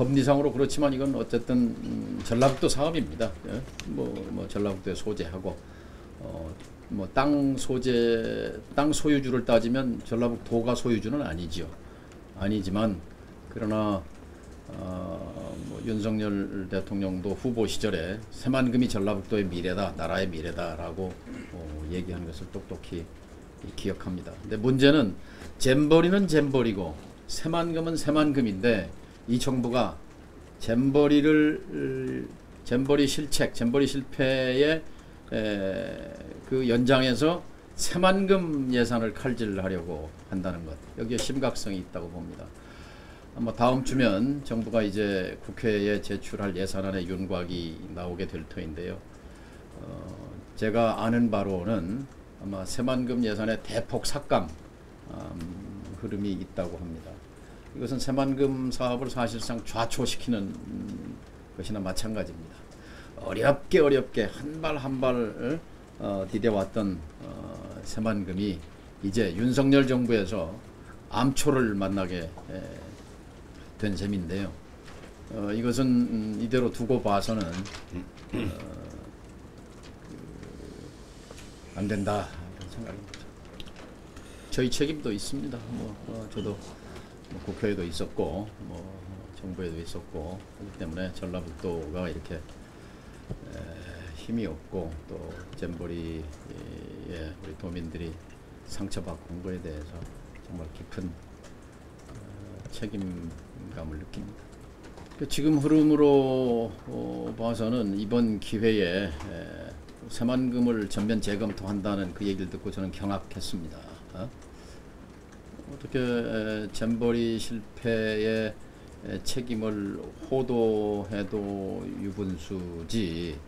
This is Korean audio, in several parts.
법리상으로 그렇지만 이건 어쨌든 전라북도 사업입니다. 예? 뭐 전라북도에 소재하고 뭐 땅 소유주를 따지면 전라북도가 소유주는 아니지요. 아니지만 그러나 뭐 윤석열 대통령도 후보 시절에 새만금이 전라북도의 미래다, 나라의 미래다라고 얘기하는 것을 똑똑히 기억합니다. 근데 문제는 잼버리는 잼버리고 새만금은 새만금인데 이 정부가 잼버리 실패의 그 연장에서 새만금 예산을 칼질하려고 한다는 것, 여기에 심각성이 있다고 봅니다. 아마 다음 주면 정부가 이제 국회에 제출할 예산안의 윤곽이 나오게 될 터인데요. 제가 아는 바로는 아마 새만금 예산의 대폭 삭감 흐름이 있다고 합니다. 이것은 새만금 사업을 사실상 좌초시키는 것이나 마찬가지입니다. 어렵게 한 발 한 발 디뎌왔던 새만금이 이제 윤석열 정부에서 암초를 만나게 된 셈인데요. 이것은 이대로 두고 봐서는 안 된다 이런 생각입니다. 저희 책임도 있습니다. 저도 국회에도 있었고 정부에도 있었고 그렇기 때문에 전라북도가 이렇게 힘이 없고 또 잼버리에 우리 도민들이 상처받고 온 거에 대해서 정말 깊은 책임감을 느낍니다. 지금 흐름으로 봐서는 이번 기회에 새만금을 전면 재검토한다는 그 얘기를 듣고 저는 경악했습니다. 어떻게 잼버리 실패의 책임을 호도해도 유분수지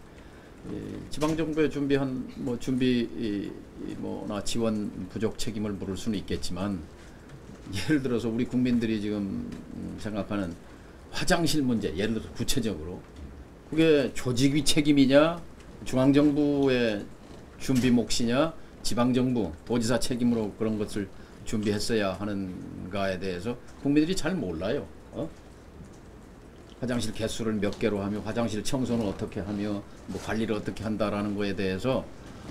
지방정부에 준비한 나 지원 부족 책임을 물을 수는 있겠지만 예를 들어서 우리 국민들이 지금 생각하는 화장실 문제, 예를 들어서 구체적으로 그게 조직위 책임이냐 중앙정부의 준비 몫이냐 지방정부 도지사 책임으로 그런 것을 준비했어야 하는가에 대해서 국민들이 잘 몰라요. 화장실 개수를 몇 개로 하며 화장실 청소는 어떻게 하며 뭐 관리를 어떻게 한다라는 거에 대해서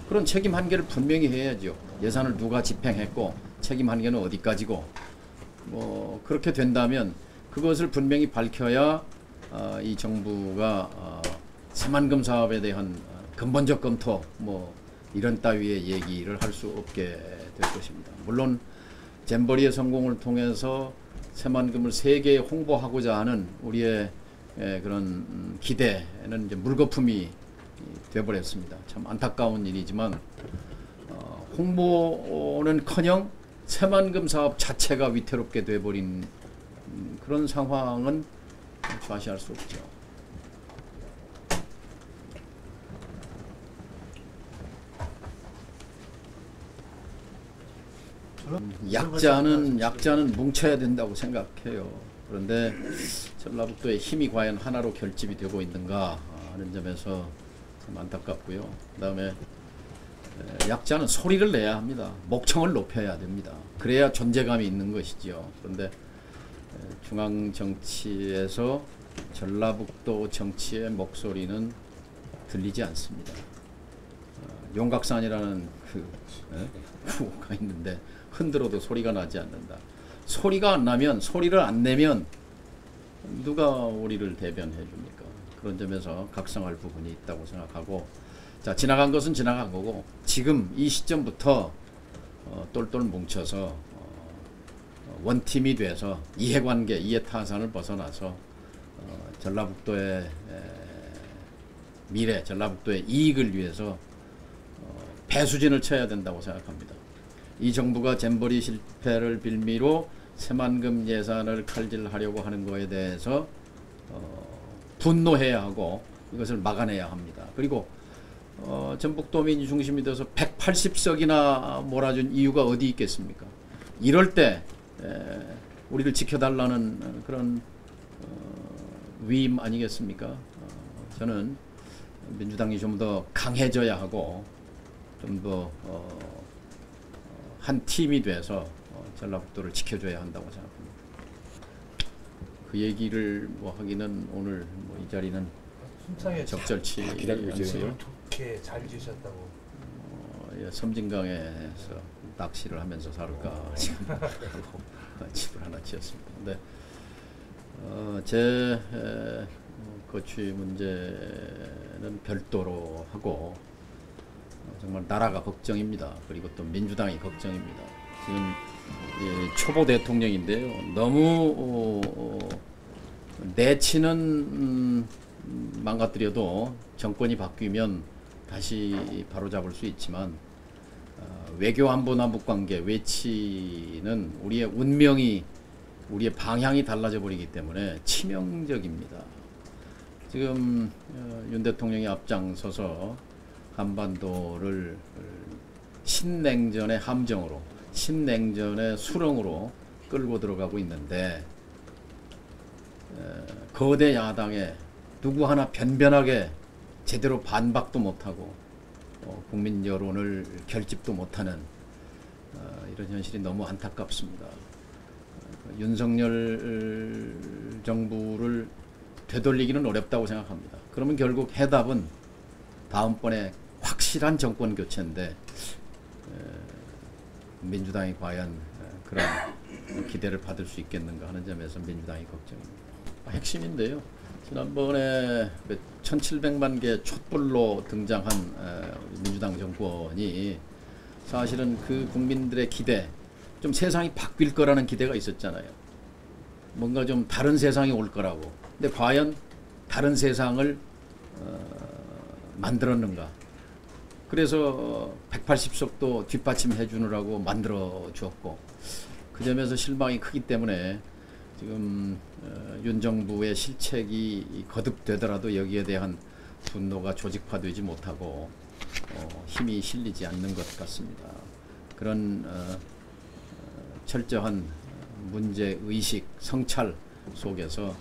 그런 책임 한계를 분명히 해야죠. 예산을 누가 집행했고 책임 한계는 어디까지고 그렇게 된다면 그것을 분명히 밝혀야 이 정부가 새만금 사업에 대한 근본적 검토 이런 따위의 얘기를 할 수 없게 될 것입니다. 물론 잼버리의 성공을 통해서 새만금을 세계에 홍보하고자 하는 우리의 그런 기대는 이제 물거품이 되어버렸습니다. 참 안타까운 일이지만 홍보는커녕 새만금 사업 자체가 위태롭게 되어버린 그런 상황은 좌시할 수 없죠. 약자는 뭉쳐야 된다고 생각해요. 그런데 전라북도의 힘이 과연 하나로 결집이 되고 있는가 하는 점에서 참 안타깝고요. 그 다음에 약자는 소리를 내야 합니다. 목청을 높여야 됩니다. 그래야 존재감이 있는 것이죠. 그런데 중앙 정치에서 전라북도 정치의 목소리는 들리지 않습니다. 용각산이라는 그 후보가 있는데 흔들어도 소리가 나지 않는다. 소리가 안 나면, 소리를 안 내면 누가 우리를 대변해 줍니까? 그런 점에서 각성할 부분이 있다고 생각하고, 자, 지나간 것은 지나간 거고 지금 이 시점부터 똘똘 뭉쳐서 원팀이 돼서 이해관계, 이해타산을 벗어나서 전라북도의 미래, 전라북도의 이익을 위해서 배수진을 쳐야 된다고 생각합니다. 이 정부가 잼버리 실패를 빌미로 새만금 예산을 칼질하려고 하는 것에 대해서 분노해야 하고 이것을 막아내야 합니다. 그리고 전북도민이 중심이 돼서 180석이나 몰아준 이유가 어디 있겠습니까? 이럴 때 우리를 지켜달라는 그런 위임 아니겠습니까? 저는 민주당이 좀 더 강해져야 하고 좀 더 한 팀이 돼서 전라북도를 지켜줘야 한다고 생각합니다. 그 얘기를 뭐 하기는 오늘 뭐 이 자리는 순창에 적절치 않고요. 좋게 잘 지으셨다고. 예, 섬진강에서 낚시를 하면서 살까 지금 집을 하나 지었습니다. 근데 제 거취 문제는 별도로 하고 정말 나라가 걱정입니다. 그리고 또 민주당이 걱정입니다. 지금 초보 대통령인데요. 너무 내치는 망가뜨려도 정권이 바뀌면 다시 바로잡을 수 있지만 외교 안보 남북 관계 외치는 우리의 운명이 우리의 방향이 달라져 버리기 때문에 치명적입니다. 지금 윤 대통령이 앞장서서 한반도를 신냉전의 함정으로 신냉전의 수렁으로 끌고 들어가고 있는데 거대 야당에 누구 하나 변변하게 제대로 반박도 못하고 국민 여론을 결집도 못하는 이런 현실이 너무 안타깝습니다. 윤석열 정부를 되돌리기는 어렵다고 생각합니다. 그러면 결국 해답은 다음번에 확실한 정권 교체인데 민주당이 과연 그런 기대를 받을 수 있겠는가 하는 점에서 민주당이 걱정입니다. 핵심인데요. 지난번에 1700만 개 촛불로 등장한 민주당 정권이 사실은 그 국민들의 기대, 좀 세상이 바뀔 거라는 기대가 있었잖아요. 뭔가 좀 다른 세상이 올 거라고. 근데 과연 다른 세상을 만들었는가? 그래서 180석도 뒷받침해 주느라고 만들어 주었고 그 점에서 실망이 크기 때문에 지금 윤 정부의 실책이 거듭되더라도 여기에 대한 분노가 조직화되지 못하고 힘이 실리지 않는 것 같습니다. 그런 철저한 문제의식, 성찰 속에서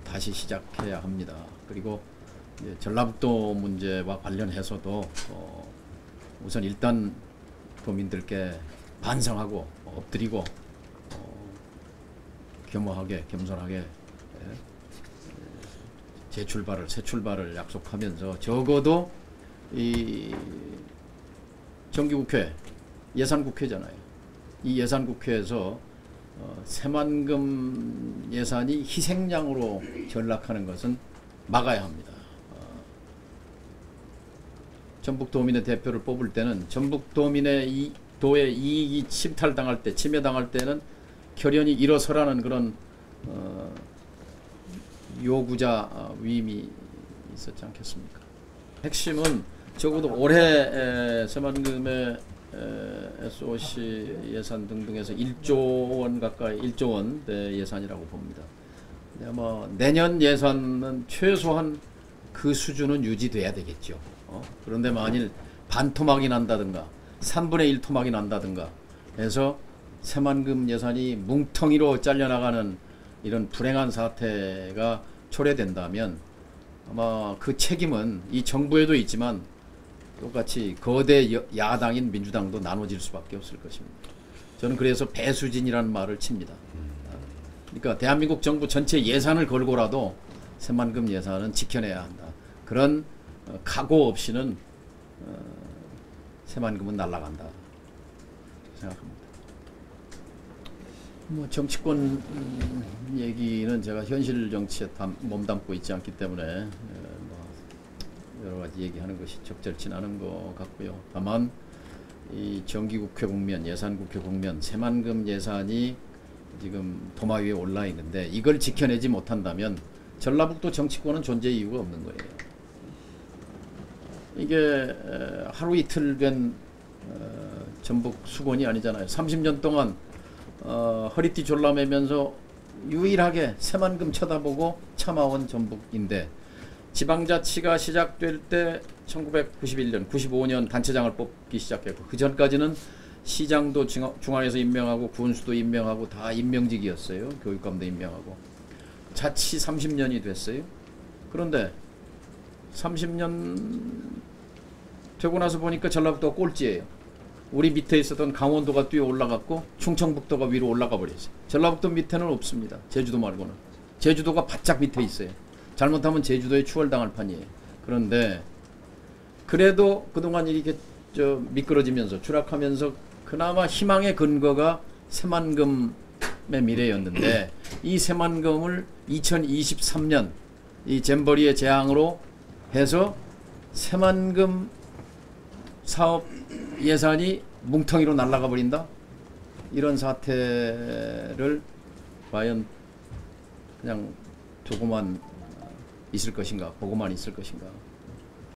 다시 시작해야 합니다. 그리고 전라북도 문제와 관련해서도 우선 일단 도민들께 반성하고 엎드리고 겸허하게 겸손하게 재출발을 새 출발을 약속하면서 적어도 이 정기국회 예산국회잖아요. 이 예산국회에서 새만금 예산이 희생양으로 전락하는 것은 막아야 합니다. 전북도민의 대표를 뽑을 때는 전북도민의 도의 이익이 침탈당할 때, 침해당할 때는 결연히 일어서라는 그런 요구자 위임이 있었지 않겠습니까? 핵심은 적어도 올해 새만금의 SOC 예산 등등에서 1조 원 가까이 1조 원대 예산이라고 봅니다. 아마 내년 예산은 최소한 그 수준은 유지돼야 되겠죠. 그런데 만일 반토막이 난다든가 3분의 1 토막이 난다든가 해서 새만금 예산이 뭉텅이로 잘려나가는 이런 불행한 사태가 초래된다면 아마 그 책임은 이 정부에도 있지만 똑같이 거대 야당인 민주당도 나눠질 수밖에 없을 것입니다. 저는 그래서 배수진이라는 말을 칩니다. 그러니까 대한민국 정부 전체 예산을 걸고라도 새만금 예산은 지켜내야 한다. 그런 각오 없이는 새만금은 날아간다 생각합니다. 뭐 정치권 얘기는 제가 현실 정치에 몸담고 있지 않기 때문에 뭐 여러 가지 얘기하는 것이 적절치는 않은 것 같고요. 다만 이 정기국회 국면, 예산국회 국면, 새만금 예산이 지금 도마 위에 올라 있는데 이걸 지켜내지 못한다면 전라북도 정치권은 존재 이유가 없는 거예요. 이게 하루 이틀 된 전북 수건이 아니잖아요. 30년 동안 허리띠 졸라매면서 유일하게 새만금 쳐다보고 참아온 전북인데 지방자치가 시작될 때 1991년, 95년 단체장을 뽑기 시작했고 그 전까지는 시장도 중앙에서 임명하고 군수도 임명하고 다 임명직이었어요. 교육감도 임명하고 자치 30년이 됐어요. 그런데 30년 되고 나서 보니까 전라북도가 꼴찌예요. 우리 밑에 있었던 강원도가 뛰어 올라갔고 충청북도가 위로 올라가 버렸어요. 전라북도 밑에는 없습니다. 제주도 말고는. 제주도가 바짝 밑에 있어요. 잘못하면 제주도에 추월당할 판이에요. 그런데 그래도 그동안 이렇게 미끄러지면서 추락하면서 그나마 희망의 근거가 새만금의 미래였는데 이 새만금을 2023년 이 잼버리의 재앙으로 해서 새만금 사업 예산이 뭉텅이로 날아가 버린다? 이런 사태를 과연 그냥 두고만 있을 것인가, 보고만 있을 것인가.